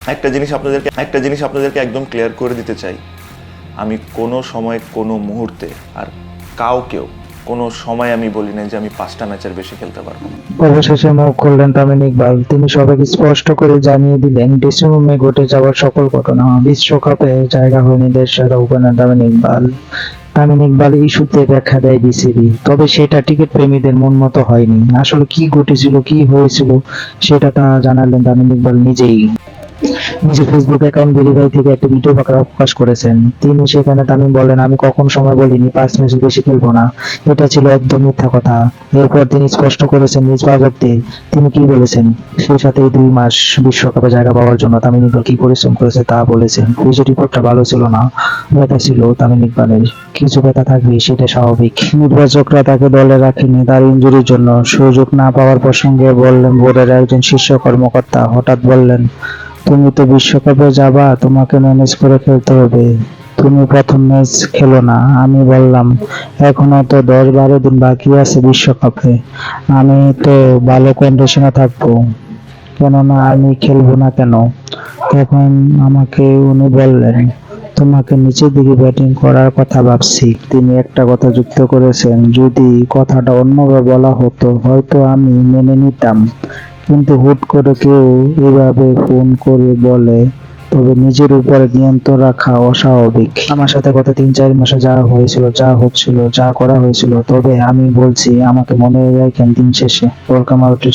একটা জিনিস আপনাদেরকে একদম ক্লিয়ার করে দিতে চাই, আমি কোনো সময় কোনো মুহূর্তে আর কাউকেও কোনো সময় আমি বলি না যে আমি 5টা ম্যাচের বেশি খেলতে পারবো। অবশেষে মুখ খুললেন তামিম ইকবাল। তিনি সবাইকে স্পষ্ট করে জানিয়ে দিলেন ড্রেসিং রুমে ঘটে যাওয়ার সকল ঘটনা। বিশ্বকাপে জায়গা হয়নি দেশ সেরা ওপেনার তামিম ইকবাল। তামিম ইকবাল ইস্যুতে ব্যাখ্যা দেয় বিসিবি, তবে সেটা টিকিট প্রেমীদের মন মতো হয়নি। আসলে কি ঘটেছিল, কি হয়েছিল সেটা তা জানালেন তামিম ইকবাল নিজেই। নিজের ফেসবুক অ্যাকাউন্ট ভেরিফাই থেকে একটা ভিডিও প্রকাশ করেছেন। তিনি সেখানে তামিম বলেন, আমি কখন সময় বলিনি 5 ম্যাচের বেশি খেলবো না, এটা ছিল একদম মিথ্যা কথা। এরপর তিনি স্পষ্ট করেছেন নিজ বাজেটে তিনি কি বলেছেন। সেই সাথে 2 মাস বিশ্বকাপে জায়গা পাওয়ার জন্য তামিম ইকবাল কি পরিশ্রম করেছে তা বলেছেন। ফিজিও রিপোর্টটা ভালো ছিল না, ব্যথা ছিল তামিম ইকবালের। কিছু ব্যথা থাকবে, সেটা স্বাভাবিক। নির্বাচকরা তাকে দলে রাখেনি তার ইনজুরির জন্য। সুযোগ না পাওয়ার প্রসঙ্গে বললেন বোর্ডের একজন শীর্ষ কর্মকর্তা। হঠাৎ বললেন, তুমি তো বিশ্বকাপে যাবা, তোমাকে ম্যানেজ করে খেলতে হবে, তুমি প্রথম ম্যাচ খেলো না। আমি বললাম, এখনো তো 10-12 দিন বাকি আছে বিশ্বকাপে, আমি তো ভালো কন্ডিশনে থাকবো, কেননা আমি খেলবো না কেন? তখন আমাকে উনি বললেন, তোমাকে নিচের দিকে ব্যাটিং করার কথা ভাবছি। তিনি একটা কথা যুক্ত করেছেন, যদি কথাটা অন্যভাবে বলা হতো হয়তো আমি মেনে নিতাম, কিন্তু হুট করে কেউ এভাবে ফোন করে বলে, তবে নিজের উপরে নিয়ন্ত্রণ রাখা অস্বাভাবিক। আমার সাথে গত 3-4 মাসে যা হয়েছিল, যা হচ্ছিল, যা করা হয়েছিল, তবে আমি বলছি আমাকে মনে রাখেন দিন শেষে ওয়েলকাম আউট টু